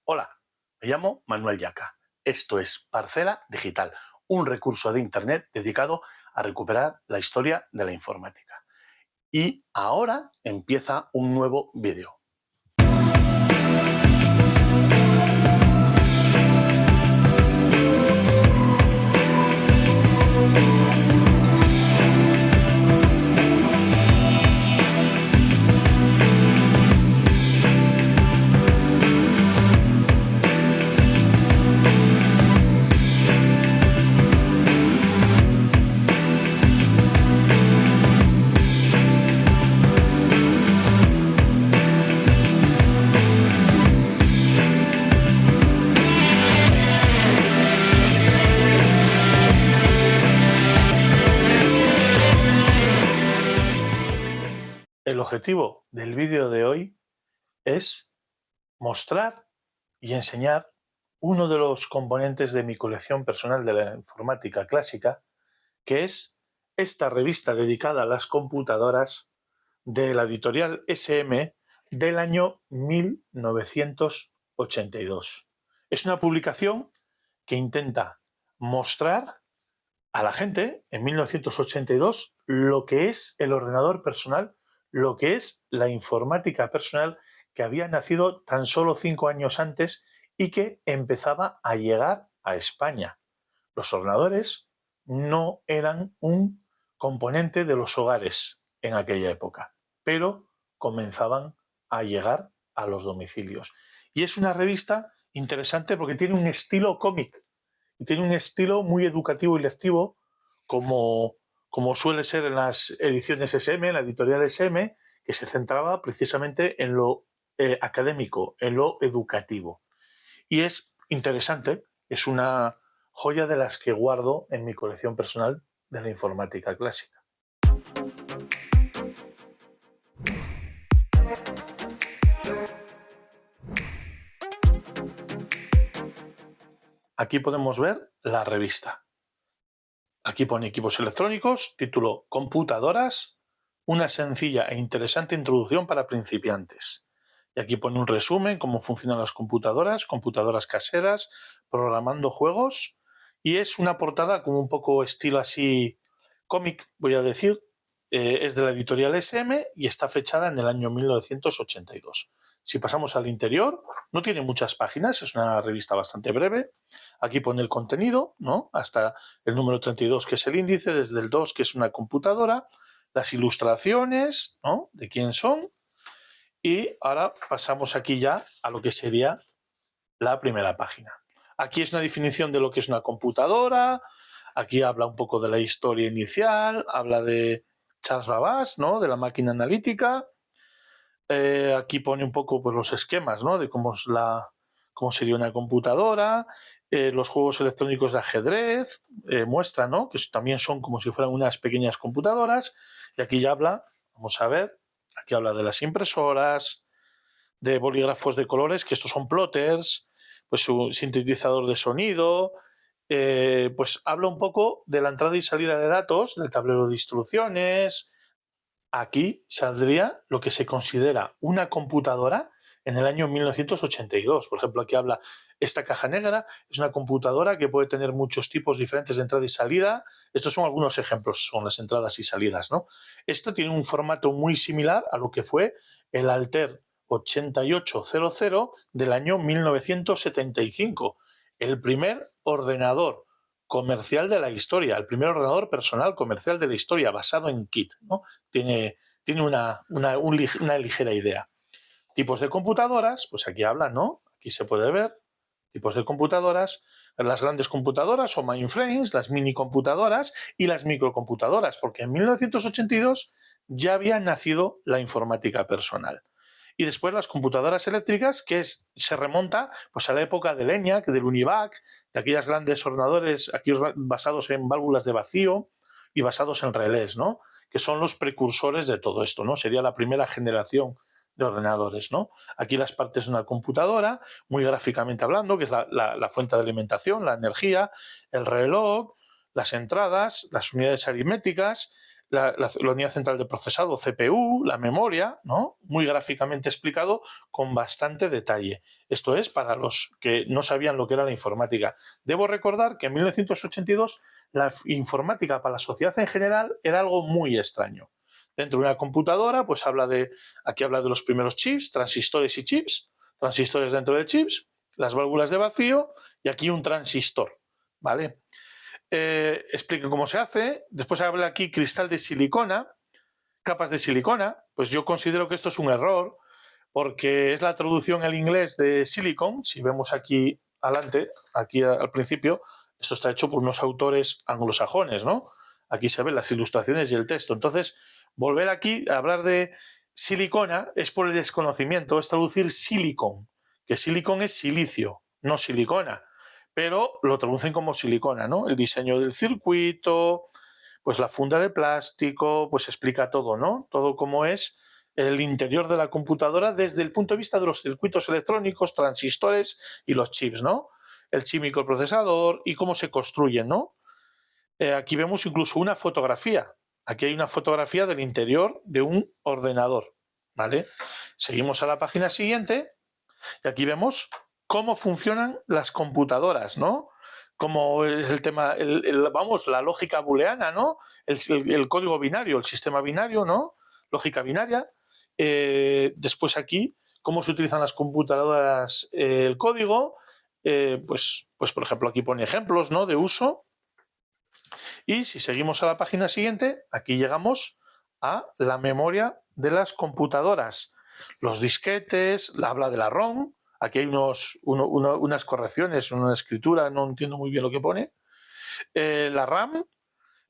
Hola, me llamo Manuel Yaca. Esto es Parcela Digital, un recurso de Internet dedicado a recuperar la historia de la informática. Y ahora empieza un nuevo vídeo. El objetivo del vídeo de hoy es mostrar y enseñar uno de los componentes de mi colección personal de la informática clásica, que es esta revista dedicada a las computadoras de la editorial SM del año 1982. Es una publicación que intenta mostrar a la gente en 1982 lo que es el ordenador personal, lo que es la informática personal que había nacido tan solo 5 años antes y que empezaba a llegar a España. Los ordenadores no eran un componente de los hogares en aquella época, pero comenzaban a llegar a los domicilios. Y es una revista interesante porque tiene un estilo cómic y tiene un estilo muy educativo y lectivo, como suele ser en las ediciones SM, en la editorial SM, que se centraba precisamente en lo académico, en lo educativo. Y es interesante, es una joya de las que guardo en mi colección personal de la informática clásica. Aquí podemos ver la revista. Aquí pone equipos electrónicos, título Computadoras, una sencilla e interesante introducción para principiantes. Y aquí pone un resumen, cómo funcionan las computadoras caseras, programando juegos. Y es una portada como un poco estilo así cómic, voy a decir. Es de la editorial SM y está fechada en el año 1982. Si pasamos al interior, no tiene muchas páginas, es una revista bastante breve. Aquí pone el contenido, ¿no? Hasta el número 32, que es el índice, desde el 2, que es una computadora, las ilustraciones, ¿no? De quién son. Y ahora pasamos aquí ya a lo que sería la primera página. Aquí es una definición de lo que es una computadora. Aquí habla un poco de la historia inicial, habla de Charles Babbage, ¿no? De la máquina analítica. Aquí pone un poco pues, los esquemas, ¿no? De cómo sería una computadora. Los juegos electrónicos de ajedrez muestran, ¿no? Que también son como si fueran unas pequeñas computadoras. Y aquí ya habla, vamos a ver, aquí habla de las impresoras, de bolígrafos de colores, que estos son plotters, pues su sintetizador de sonido. Pues habla un poco de la entrada y salida de datos, del tablero de instrucciones. Aquí saldría lo que se considera una computadora en el año 1982. Por ejemplo, aquí habla, esta caja negra es una computadora que puede tener muchos tipos diferentes de entrada y salida. Estos son algunos ejemplos, son las entradas y salidas, ¿no? Esto tiene un formato muy similar a lo que fue el Altair 8800 del año 1975, el primer ordenador comercial de la historia, el primer ordenador personal comercial de la historia, basado en kit, ¿no? Tiene una ligera idea. Tipos de computadoras, pues aquí hablan, ¿no? Aquí se puede ver tipos de computadoras, las grandes computadoras o mainframes, las mini computadoras y las microcomputadoras, porque en 1982 ya había nacido la informática personal. Y después las computadoras eléctricas, se remonta pues, a la época del ENIAC, del UNIVAC, de aquellos grandes ordenadores aquellos basados en válvulas de vacío y basados en relés, ¿no? Que son los precursores de todo esto, ¿no? Sería la primera generación de ordenadores, ¿no? Aquí las partes de una computadora, muy gráficamente hablando, que es la fuente de alimentación, la energía, el reloj, las entradas, las unidades aritméticas, la unidad central de procesado, CPU, la memoria, ¿no? Muy gráficamente explicado con bastante detalle. Esto es para los que no sabían lo que era la informática. Debo recordar que en 1982 la informática para la sociedad en general era algo muy extraño. Dentro de una computadora, pues aquí habla de los primeros chips, transistores y chips, transistores dentro de chips, las válvulas de vacío y aquí un transistor, ¿vale? Explica cómo se hace. Después habla aquí cristal de silicona, capas de silicona. Pues yo considero que esto es un error porque es la traducción al inglés de silicon. Si vemos aquí adelante, aquí al principio, esto está hecho por unos autores anglosajones, ¿no? Aquí se ven las ilustraciones y el texto. Entonces, volver aquí a hablar de silicona es por el desconocimiento, es traducir silicon, que silicon es silicio, no silicona, pero lo traducen como silicona, ¿no? El diseño del circuito, pues la funda de plástico, pues explica todo, ¿no? Todo cómo es el interior de la computadora desde el punto de vista de los circuitos electrónicos, transistores y los chips, ¿no? El chip microprocesador y cómo se construyen, ¿no? Aquí vemos incluso una fotografía. Aquí hay una fotografía del interior de un ordenador, ¿vale? Seguimos a la página siguiente y aquí vemos cómo funcionan las computadoras, ¿no? Cómo es el tema, vamos, la lógica booleana, ¿no? El código binario, el sistema binario, ¿no? Lógica binaria. Después aquí, cómo se utilizan las computadoras, el código. Pues, por ejemplo, aquí pone ejemplos, ¿no? De uso. Y si seguimos a la página siguiente, aquí llegamos a la memoria de las computadoras. Los disquetes, habla de la ROM. Aquí hay unas correcciones, una escritura, no entiendo muy bien lo que pone. La RAM,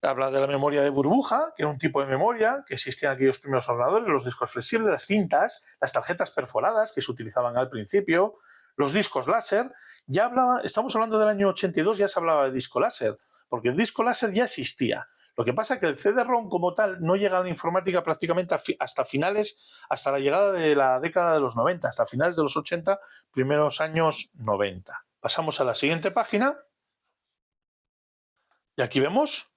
habla de la memoria de burbuja, que era un tipo de memoria que existía en aquellos primeros ordenadores, los discos flexibles, las cintas, las tarjetas perforadas que se utilizaban al principio, los discos láser. Estamos hablando del año 82, ya se hablaba de disco láser, porque el disco láser ya existía. Lo que pasa es que el CD-ROM como tal no llega a la informática prácticamente hasta la llegada de la década de los 90, hasta finales de los 80, primeros años 90. Pasamos a la siguiente página y aquí vemos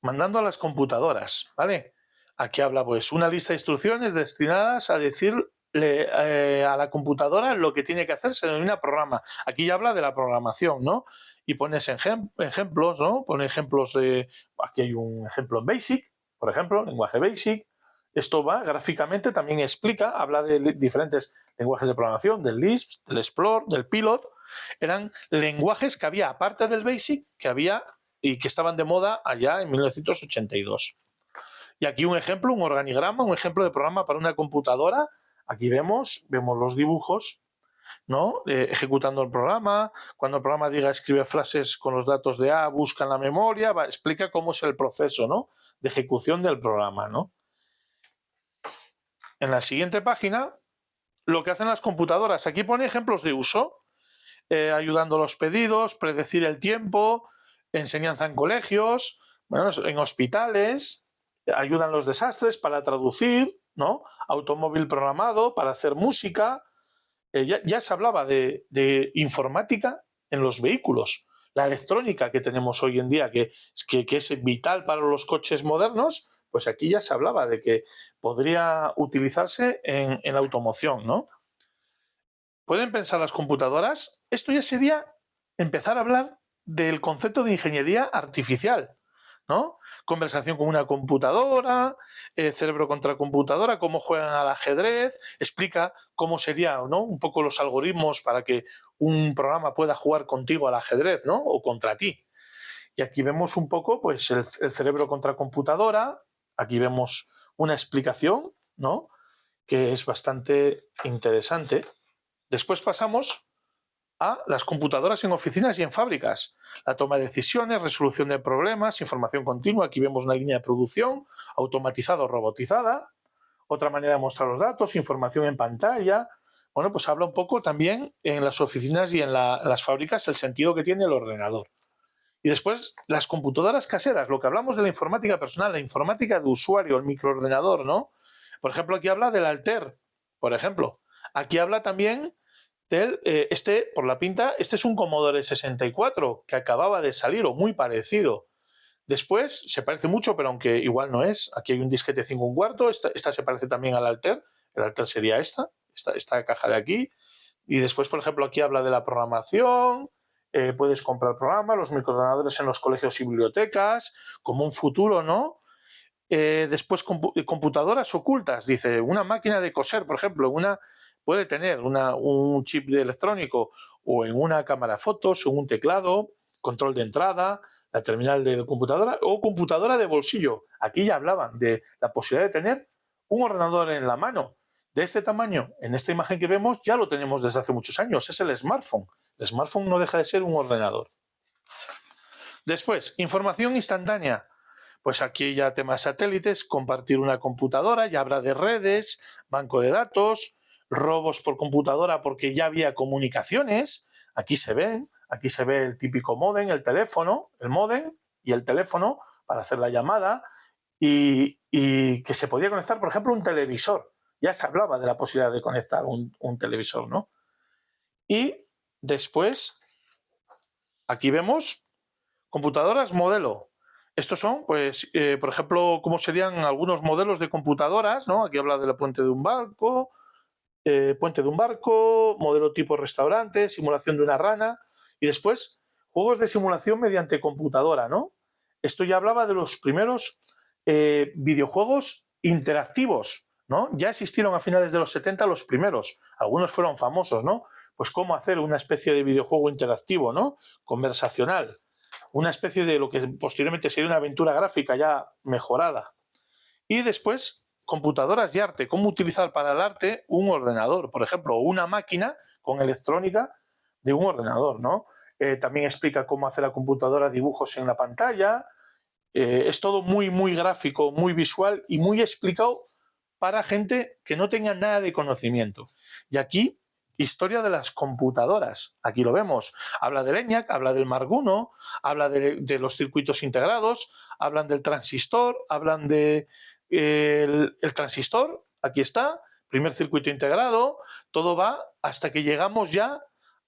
mandando a las computadoras, ¿vale? Aquí habla pues una lista de instrucciones destinadas a decirle a la computadora lo que tiene que hacer, se denomina programa. Aquí ya habla de la programación, ¿no? Y pones ejemplos, ¿no? Pone ejemplos de... Aquí hay un ejemplo en BASIC, por ejemplo, lenguaje BASIC. Esto va gráficamente, también explica, habla de diferentes lenguajes de programación, del Lisp, del Explore, del Pilot. Eran lenguajes que había, aparte del BASIC, que había y que estaban de moda allá en 1982. Y aquí un ejemplo, un organigrama, un ejemplo de programa para una computadora. Aquí vemos los dibujos, ¿no? Ejecutando el programa. Cuando el programa diga escribe frases con los datos de A, busca en la memoria, explica cómo es el proceso, ¿no? De ejecución del programa, ¿no? En la siguiente página, lo que hacen las computadoras. Aquí pone ejemplos de uso, ayudando a los pedidos, predecir el tiempo, enseñanza en colegios, bueno, en hospitales, ayudan los desastres para traducir, ¿no? Automóvil programado para hacer música. Ya se hablaba de informática en los vehículos. La electrónica que tenemos hoy en día, que es vital para los coches modernos, pues aquí ya se hablaba de que podría utilizarse en la automoción, ¿no? ¿Pueden pensar las computadoras? Esto ya sería empezar a hablar del concepto de ingeniería artificial, ¿no? Conversación con una computadora, cerebro contra computadora, cómo juegan al ajedrez, explica cómo sería, ¿no? Un poco los algoritmos para que un programa pueda jugar contigo al ajedrez, ¿no? O contra ti. Y aquí vemos un poco, pues, el cerebro contra computadora. Aquí vemos una explicación, ¿no? Que es bastante interesante. Después pasamos a las computadoras en oficinas y en fábricas. La toma de decisiones, resolución de problemas, información continua. Aquí vemos una línea de producción automatizada o robotizada. Otra manera de mostrar los datos, información en pantalla. Bueno, pues habla un poco también en las oficinas y en las fábricas el sentido que tiene el ordenador. Y después las computadoras caseras, lo que hablamos de la informática personal, la informática de usuario, el microordenador, ¿no? Por ejemplo, aquí habla del Altair, por ejemplo. Aquí habla también del, por la pinta, este es un Commodore 64 que acababa de salir o muy parecido. Después se parece mucho, pero aunque igual no es. Aquí hay un disquete 5 1/4. Esta se parece también al Altair. El Altair sería esta caja de aquí. Y después, por ejemplo, aquí habla de la programación. Puedes comprar programas, los microordenadores en los colegios y bibliotecas, como un futuro, ¿no? Después, computadoras ocultas. Dice, una máquina de coser, por ejemplo, puede tener un chip de electrónico o en una cámara de fotos, o un teclado, control de entrada, la terminal de computadora o computadora de bolsillo. Aquí ya hablaban de la posibilidad de tener un ordenador en la mano de este tamaño. En esta imagen que vemos ya lo tenemos desde hace muchos años. Es el smartphone. El smartphone no deja de ser un ordenador. Después, información instantánea. Pues aquí ya temas satélites, compartir una computadora, ya habrá de redes, banco de datos, robos por computadora porque ya había comunicaciones. Aquí se ve el típico módem, el teléfono, el módem y el teléfono para hacer la llamada y que se podía conectar, por ejemplo, un televisor. Ya se hablaba de la posibilidad de conectar un televisor, ¿no? Y después, aquí vemos computadoras modelo. Estos son, pues, por ejemplo, cómo serían algunos modelos de computadoras, ¿no? Aquí habla de la puente de un barco, modelo tipo restaurante, simulación de una rana y después juegos de simulación mediante computadora, ¿no? Esto ya hablaba de los primeros videojuegos interactivos, ¿no? Ya existieron a finales de los 70 los primeros, algunos fueron famosos, ¿no? Pues cómo hacer una especie de videojuego interactivo, ¿no? Conversacional. Una especie de lo que posteriormente sería una aventura gráfica ya mejorada. Y después, computadoras y arte. Cómo utilizar para el arte un ordenador, por ejemplo, o una máquina con electrónica de un ordenador, ¿no? También explica cómo hacer la computadora dibujos en la pantalla. Es todo muy, muy gráfico, muy visual y muy explicado para gente que no tenga nada de conocimiento. Y aquí, historia de las computadoras. Aquí lo vemos. Habla del ENIAC, habla del Mark I, habla de los circuitos integrados, hablan del transistor, hablan de el transistor. Aquí está, primer circuito integrado. Todo va hasta que llegamos ya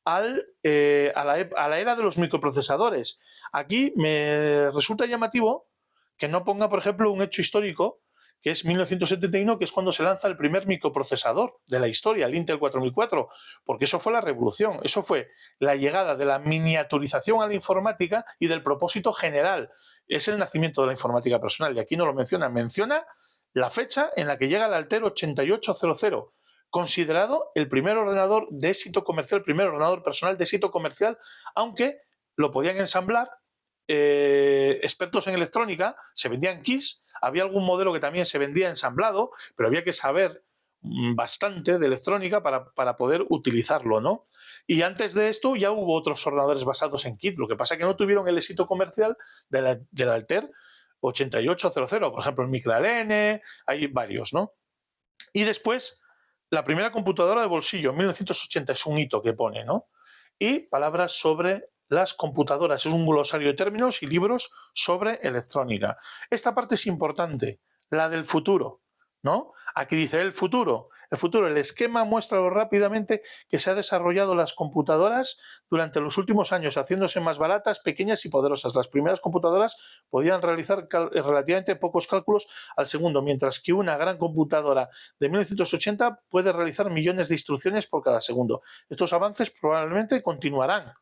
a la era de los microprocesadores. Aquí me resulta llamativo que no ponga, por ejemplo, un hecho histórico que es 1971, que es cuando se lanza el primer microprocesador de la historia, el Intel 4004, porque eso fue la revolución, eso fue la llegada de la miniaturización a la informática y del propósito general. Es el nacimiento de la informática personal, y aquí no lo menciona, menciona la fecha en la que llega el Altair 8800, considerado el primer ordenador de éxito comercial, el primer ordenador personal de éxito comercial, aunque lo podían ensamblar expertos en electrónica, se vendían kits. Había algún modelo que también se vendía ensamblado, pero había que saber bastante de electrónica para poder utilizarlo, ¿no? Y antes de esto ya hubo otros ordenadores basados en kit, lo que pasa es que no tuvieron el éxito comercial del Altair 8800, por ejemplo el Micraln, hay varios, ¿no? Y después, la primera computadora de bolsillo, en 1980, es un hito que pone, ¿no? Y palabras sobre las computadoras. Es un glosario de términos y libros sobre electrónica. Esta parte es importante, la del futuro, ¿no? Aquí dice el futuro. El esquema muestra rápidamente que se han desarrollado las computadoras durante los últimos años, haciéndose más baratas, pequeñas y poderosas. Las primeras computadoras podían realizar relativamente pocos cálculos al segundo, mientras que una gran computadora de 1980 puede realizar millones de instrucciones por cada segundo. Estos avances probablemente continuarán.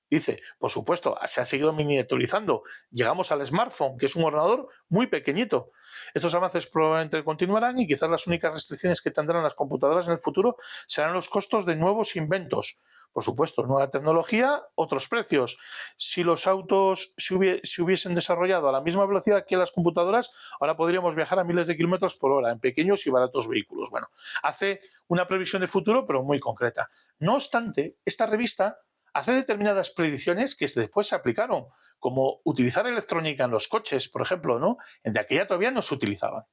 Dice, por supuesto, se ha seguido miniaturizando. Llegamos al smartphone, que es un ordenador muy pequeñito. Estos avances probablemente continuarán y quizás las únicas restricciones que tendrán las computadoras en el futuro serán los costos de nuevos inventos. Por supuesto, nueva tecnología, otros precios. Si los autos se hubiesen desarrollado a la misma velocidad que las computadoras, ahora podríamos viajar a miles de kilómetros por hora en pequeños y baratos vehículos. Bueno, hace una previsión de futuro, pero muy concreta. No obstante, esta revista hace determinadas predicciones que después se aplicaron, como utilizar electrónica en los coches, por ejemplo, ¿no? De aquella todavía no se utilizaban.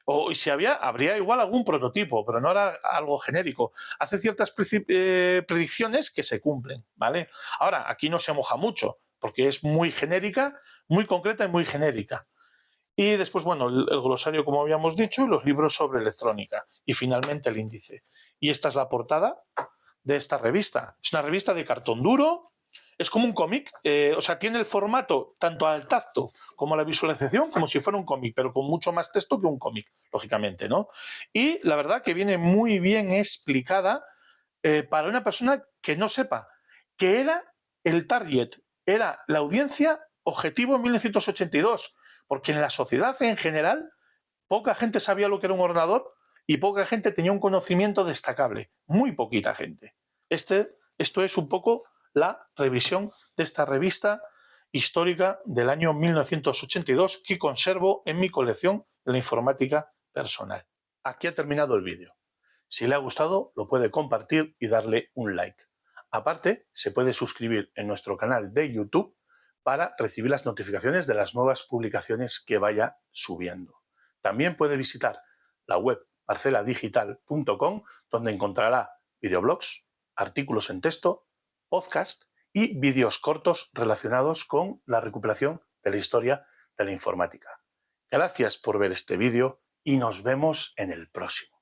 O si habría igual algún prototipo, pero no era algo genérico. Hace ciertas predicciones que se cumplen, ¿vale? Ahora, aquí no se moja mucho, porque es muy genérica, muy concreta y muy genérica. Y después, bueno, el glosario, como habíamos dicho, y los libros sobre electrónica. Y finalmente el índice. Y esta es la portada de esta revista. Es una revista de cartón duro, Es como un cómic, o sea, tiene el formato tanto al tacto como a la visualización, como si fuera un cómic, pero con mucho más texto que un cómic, lógicamente, ¿no? Y la verdad que viene muy bien explicada para una persona que no sepa que era el target, era la audiencia objetivo en 1982, porque en la sociedad en general poca gente sabía lo que era un ordenador y poca gente tenía un conocimiento destacable, muy poquita gente. Esto es un poco la revisión de esta revista histórica del año 1982 que conservo en mi colección de la informática personal. Aquí ha terminado el vídeo. Si le ha gustado, lo puede compartir y darle un like. Aparte, se puede suscribir en nuestro canal de YouTube para recibir las notificaciones de las nuevas publicaciones que vaya subiendo. También puede visitar la web parceladigital.com, donde encontrará videoblogs, artículos en texto, podcast y vídeos cortos relacionados con la recuperación de la historia de la informática. Gracias por ver este vídeo y nos vemos en el próximo.